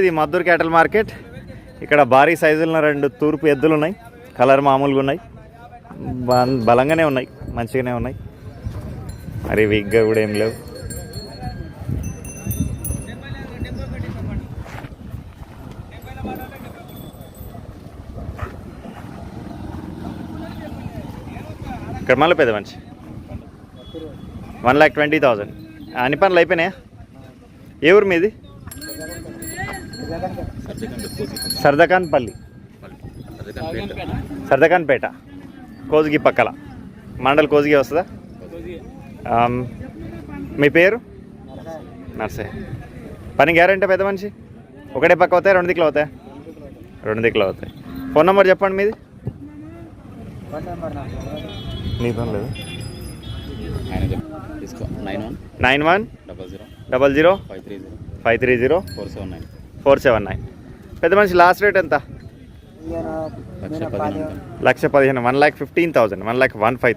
ఇది మద్దూరు క్యాటల్ మార్కెట్. ఇక్కడ భారీ సైజుల్లో 2 తూర్పు ఎద్దులు ఉన్నాయి. కలర్ మామూలుగా ఉన్నాయి, బలంగానే ఉన్నాయి, మంచిగానే ఉన్నాయి, మరి వీక్గా కూడా ఏం లేవు. ఇక్కడ మళ్ళీ పెద్ద మంచి 1,20,000. అన్ని పనులు అయిపోయినాయా? ఏ ఊరు మీది? సర్దకాన్పల్లి, సర్దకాన్పేట, కోజిగి పక్కల, మండల్ కోజిగి వస్తుందా? మీ పేరు? నర్సే. పని గ్యారెంటీ పెద్ద మనిషి? ఒకటే పక్క అవుతాయి, 2 దిక్కులు అవుతాయి? 2 దిక్కులు అవుతాయి. ఫోన్ నెంబర్ చెప్పండి మీది. నీ పని లేదు. 910000530479. పెద్ద మనిషి లాస్ట్ రేట్ ఎంత? 1,15,000. 1,15,000, 1,15,000.